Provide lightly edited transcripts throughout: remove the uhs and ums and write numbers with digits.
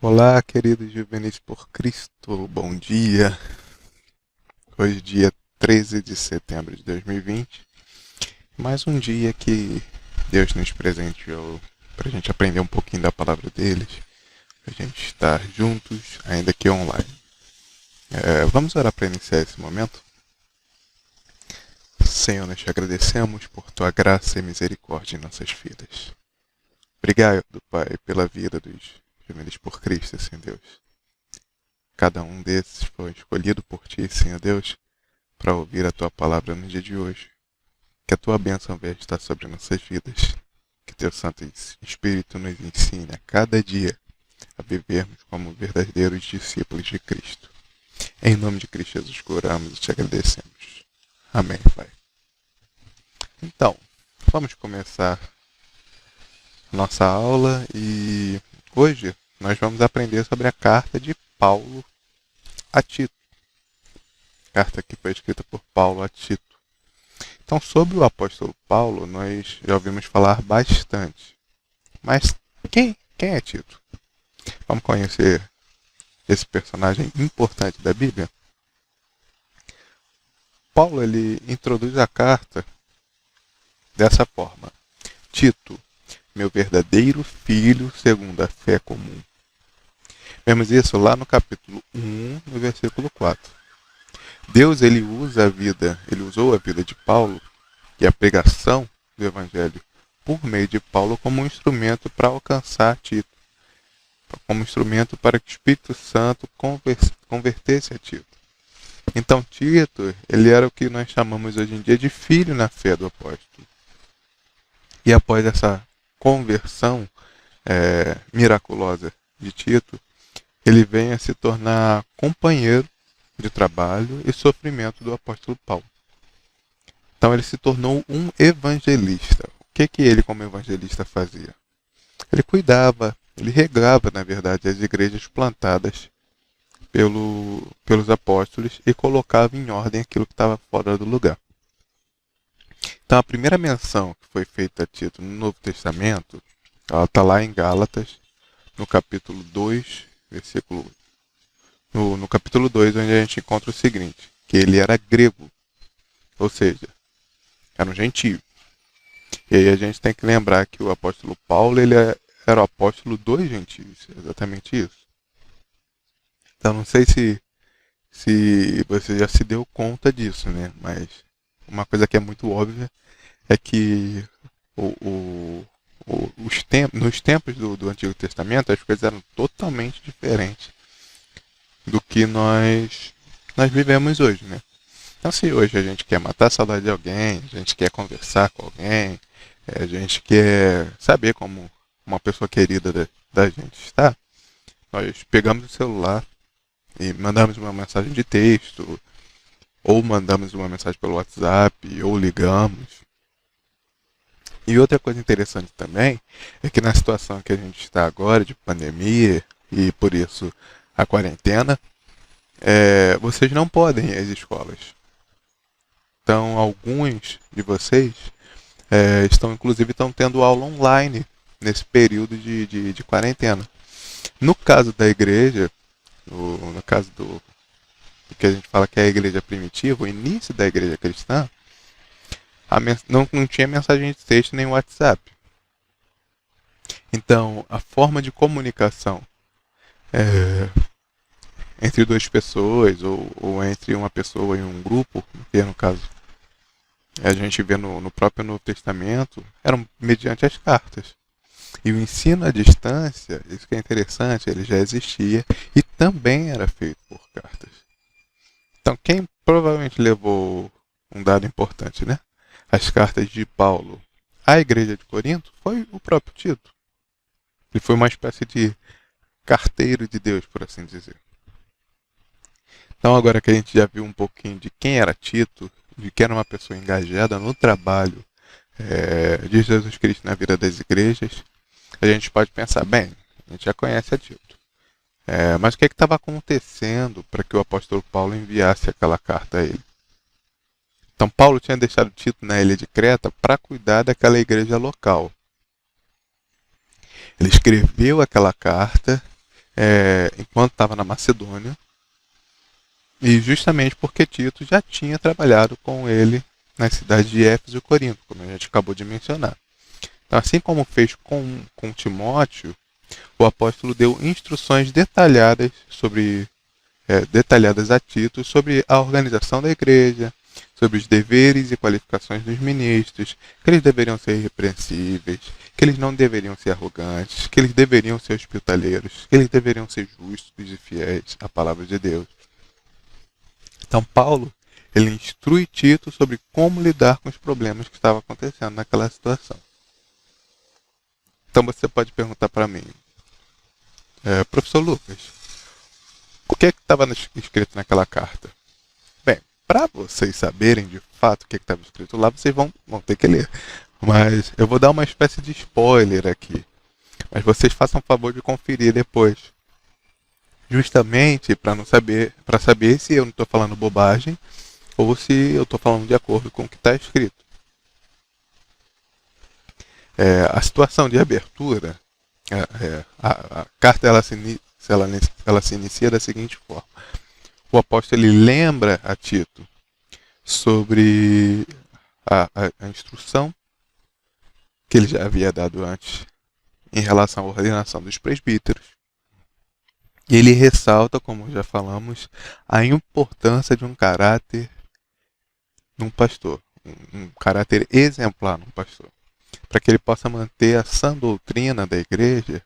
Olá, queridos juvenis por Cristo, bom dia. Hoje, dia 13 de setembro de 2020, mais um dia que Deus nos presenteou para a gente aprender um pouquinho da palavra deles, para a gente estar juntos, ainda que online. Vamos orar para iniciar esse momento? Senhor, nós te agradecemos por tua graça e misericórdia em nossas vidas. Obrigado, Pai, pela vida dos juvenis por Cristo, Senhor Deus. Cada um desses foi escolhido por Ti, Senhor Deus, para ouvir a Tua palavra no dia de hoje. Que a Tua bênção venha estar sobre nossas vidas. Que Teu Santo Espírito nos ensine a cada dia a vivermos como verdadeiros discípulos de Cristo. Em nome de Cristo Jesus, oramos e te agradecemos. Amém, Pai. Então, vamos começar a nossa aula e hoje nós vamos aprender sobre a carta de Paulo a Tito. Carta que foi escrita por Paulo a Tito. Então, sobre o apóstolo Paulo, nós já ouvimos falar bastante. Mas quem é Tito? Vamos conhecer esse personagem importante da Bíblia? Paulo ele introduz a carta dessa forma: Tito, meu verdadeiro filho segundo a fé comum. Vemos isso lá no capítulo 1, no versículo 4. Deus ele usou a vida de Paulo e a pregação do Evangelho por meio de Paulo como um instrumento para alcançar Tito, como instrumento para que o Espírito Santo convertesse a Tito. Então Tito, ele era o que nós chamamos hoje em dia de filho na fé do apóstolo. E após essa conversão miraculosa de Tito, ele vem a se tornar companheiro de trabalho e sofrimento do apóstolo Paulo. Então ele se tornou um evangelista. O que ele como evangelista fazia? Ele cuidava, ele regava, na verdade, as igrejas plantadas pelos apóstolos e colocava em ordem aquilo que estava fora do lugar. Então a primeira menção que foi feita a Tito no Novo Testamento, ela está lá em Gálatas, no capítulo 2, versículo no capítulo 2, onde a gente encontra o seguinte, que ele era grego, ou seja, era um gentio. E aí a gente tem que lembrar que o apóstolo Paulo ele era o apóstolo dos gentios, exatamente isso. Então não sei se você já se deu conta disso, né? Mas uma coisa que é muito óbvia é que nos tempos do Antigo Testamento as coisas eram totalmente diferentes do que nós vivemos hoje, né? Então, se hoje a gente quer matar a saudade de alguém, a gente quer conversar com alguém, a gente quer saber como uma pessoa querida da gente está, nós pegamos o celular e mandamos uma mensagem de texto, ou mandamos uma mensagem pelo WhatsApp, ou ligamos. E outra coisa interessante também é que na situação que a gente está agora, de pandemia, e por isso a quarentena, vocês não podem ir às escolas. Então, alguns de vocês estão tendo aula online nesse período de quarentena. No caso da igreja, no caso do que a gente fala que é a igreja primitiva, o início da igreja cristã, não tinha mensagem de texto nem WhatsApp. Então, a forma de comunicação entre duas pessoas ou entre uma pessoa e um grupo, que no caso a gente vê no próprio Novo Testamento, eram mediante as cartas. E o ensino à distância, isso que é interessante, ele já existia e também era feito por cartas. Então, quem provavelmente levou um dado importante, né? As cartas de Paulo à igreja de Corinto foi o próprio Tito. Ele foi uma espécie de carteiro de Deus, por assim dizer. Então, agora que a gente já viu um pouquinho de quem era Tito, de que era uma pessoa engajada no trabalho de Jesus Cristo na vida das igrejas, a gente pode pensar, bem, a gente já conhece a Tito. Mas o que estava acontecendo para que o apóstolo Paulo enviasse aquela carta a ele? Então, Paulo tinha deixado Tito na ilha de Creta para cuidar daquela igreja local. Ele escreveu aquela carta enquanto estava na Macedônia, e justamente porque Tito já tinha trabalhado com ele nas cidades de Éfeso e Corinto, como a gente acabou de mencionar. Então, assim como fez com Timóteo, o apóstolo deu instruções detalhadas a Tito sobre a organização da igreja, sobre os deveres e qualificações dos ministros, que eles deveriam ser irrepreensíveis, que eles não deveriam ser arrogantes, que eles deveriam ser hospitaleiros, que eles deveriam ser justos e fiéis à palavra de Deus. Então, Paulo, ele instrui Tito sobre como lidar com os problemas que estavam acontecendo naquela situação. Então, você pode perguntar para mim, professor Lucas, o que estava escrito naquela carta? Bem, para vocês saberem de fato o que estava escrito lá, vocês vão ter que ler. Mas eu vou dar uma espécie de spoiler aqui. Mas vocês façam o favor de conferir depois. Justamente para saber se eu não estou falando bobagem ou se eu estou falando de acordo com o que está escrito. A situação de abertura, a carta ela se inicia da seguinte forma. O apóstolo ele lembra a Tito sobre a instrução que ele já havia dado antes em relação à ordenação dos presbíteros. E ele ressalta, como já falamos, a importância de um caráter num pastor, um caráter exemplar num pastor, para que ele possa manter a sã doutrina da igreja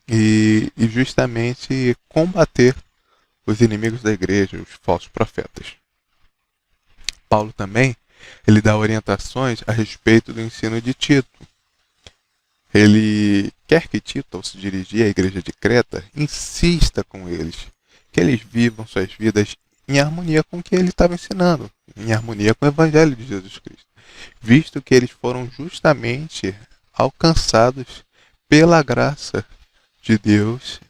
e justamente combater os inimigos da igreja, os falsos profetas. Paulo também ele dá orientações a respeito do ensino de Tito. Ele quer que Tito, ao se dirigir à igreja de Creta, insista com eles, que eles vivam suas vidas em harmonia com o que ele estava ensinando, em harmonia com o Evangelho de Jesus Cristo, visto que eles foram justamente alcançados pela graça de Deus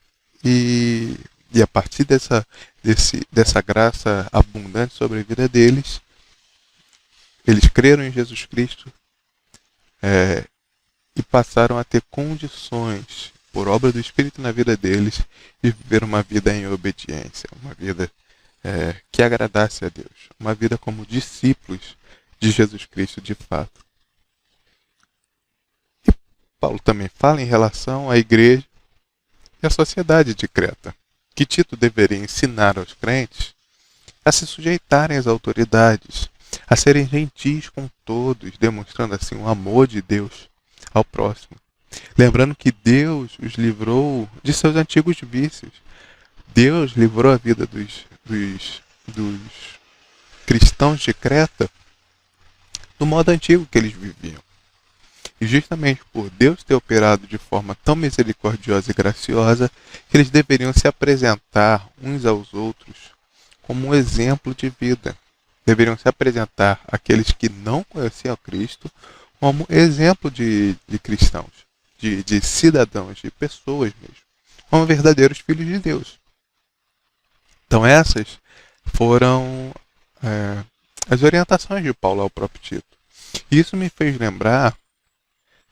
e a partir dessa graça abundante sobre a vida deles, eles creram em Jesus Cristo e passaram a ter condições, por obra do Espírito na vida deles, de viver uma vida em obediência, uma vida que agradasse a Deus, uma vida como discípulos de Jesus Cristo de fato. E Paulo também fala em relação à igreja e à sociedade de Creta, que Tito deveria ensinar aos crentes a se sujeitarem às autoridades, a serem gentis com todos, demonstrando assim o amor de Deus ao próximo. Lembrando que Deus os livrou de seus antigos vícios. Deus livrou a vida dos cristãos de Creta do modo antigo que eles viviam. E justamente por Deus ter operado de forma tão misericordiosa e graciosa, que eles deveriam se apresentar uns aos outros como um exemplo de vida. Deveriam se apresentar àqueles que não conheciam Cristo como exemplo de cristãos, de cidadãos, de pessoas mesmo, como verdadeiros filhos de Deus. Então essas foram as orientações de Paulo ao próprio Tito. E isso me fez lembrar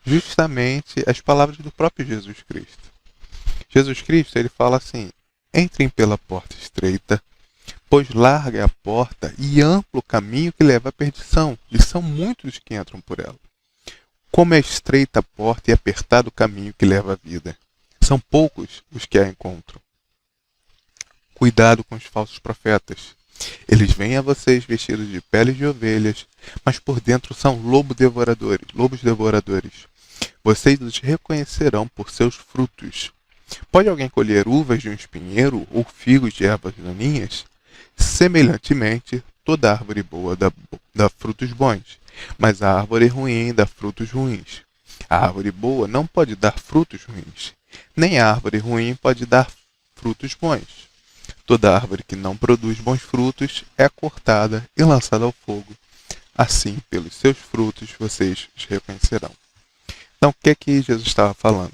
justamente as palavras do próprio Jesus Cristo. Jesus Cristo ele fala assim: entrem pela porta estreita, pois larga é a porta e amplo o caminho que leva à perdição, e são muitos que entram por ela. Como é estreita a porta e apertado o caminho que leva à vida, são poucos os que a encontram. Cuidado com os falsos profetas. Eles vêm a vocês vestidos de peles de ovelhas, mas por dentro são lobos devoradores. Vocês os reconhecerão por seus frutos. Pode alguém colher uvas de um espinheiro ou figos de ervas daninhas? Semelhantemente, toda árvore boa dá frutos bons, mas a árvore ruim dá frutos ruins. A árvore boa não pode dar frutos ruins, nem a árvore ruim pode dar frutos bons. Toda árvore que não produz bons frutos é cortada e lançada ao fogo. Assim, pelos seus frutos, vocês os reconhecerão. Então, o que é que Jesus estava falando?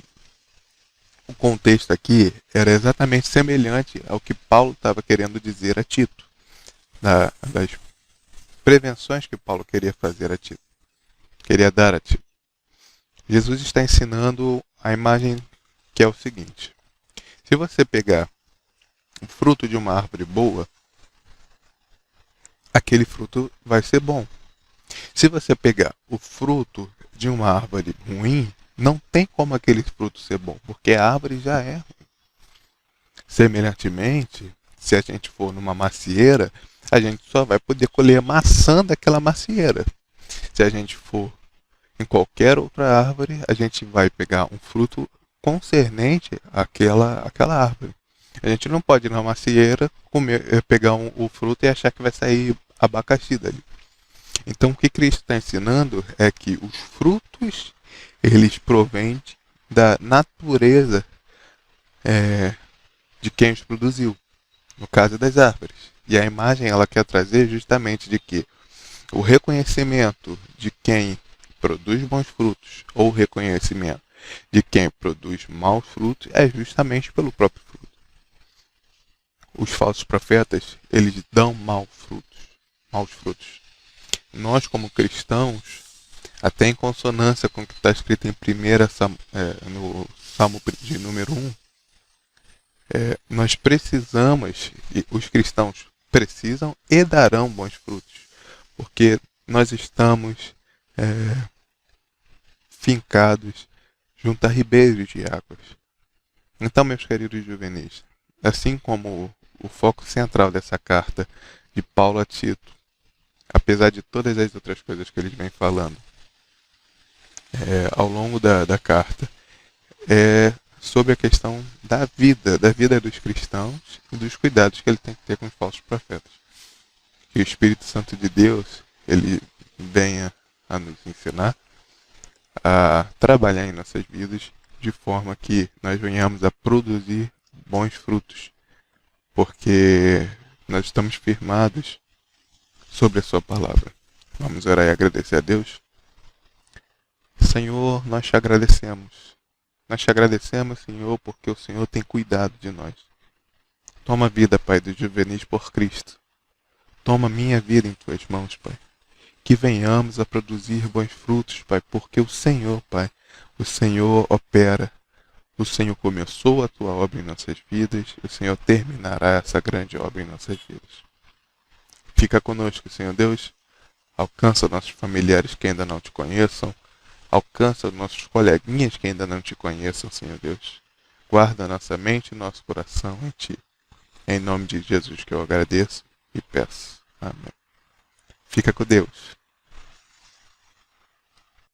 O contexto aqui era exatamente semelhante ao que Paulo estava querendo dizer a Tito, das prevenções que Paulo queria fazer a Tito, queria dar a Tito. Jesus está ensinando a imagem que é o seguinte: Se você pegar o fruto de uma árvore boa, aquele fruto vai ser bom. Se você pegar o fruto de uma árvore ruim, não tem como aquele fruto ser bom, porque a árvore já é ruim. Semelhantemente, se a gente for numa macieira, a gente só vai poder colher maçã daquela macieira. Se a gente for em qualquer outra árvore, a gente vai pegar um fruto concernente àquela árvore. A gente não pode ir na macieira, pegar o fruto e achar que vai sair abacaxi dali. Então, o que Cristo está ensinando é que os frutos, eles provêm da natureza de quem os produziu, no caso das árvores. E a imagem ela quer trazer justamente de que o reconhecimento de quem produz bons frutos ou o reconhecimento de quem produz maus frutos é justamente pelo próprio fruto. Os falsos profetas, eles dão maus frutos. Nós, como cristãos, até em consonância com o que está escrito em no Salmo de número 1, nós precisamos, e os cristãos precisam e darão bons frutos, porque nós estamos fincados junto a ribeiros de águas. Então, meus queridos juvenis, assim como o foco central dessa carta de Paulo a Tito, apesar de todas as outras coisas que eles vêm falando ao longo da carta, é sobre a questão da vida dos cristãos e dos cuidados que ele tem que ter com os falsos profetas. Que o Espírito Santo de Deus, ele venha a nos ensinar a trabalhar em nossas vidas de forma que nós venhamos a produzir bons frutos, porque nós estamos firmados sobre a sua palavra. Vamos orar e agradecer a Deus. Senhor, nós te agradecemos. Nós te agradecemos, Senhor, porque o Senhor tem cuidado de nós. Toma a vida, Pai, dos juvenis por Cristo. Toma minha vida em tuas mãos, Pai. Que venhamos a produzir bons frutos, Pai, porque o Senhor, Pai, o Senhor opera. O Senhor começou a tua obra em nossas vidas, o Senhor terminará essa grande obra em nossas vidas. Fica conosco, Senhor Deus. Alcança nossos familiares que ainda não te conheçam. Alcança nossos coleguinhas que ainda não te conheçam, Senhor Deus. Guarda nossa mente e nosso coração em Ti. Em nome de Jesus que eu agradeço e peço. Amém. Fica com Deus.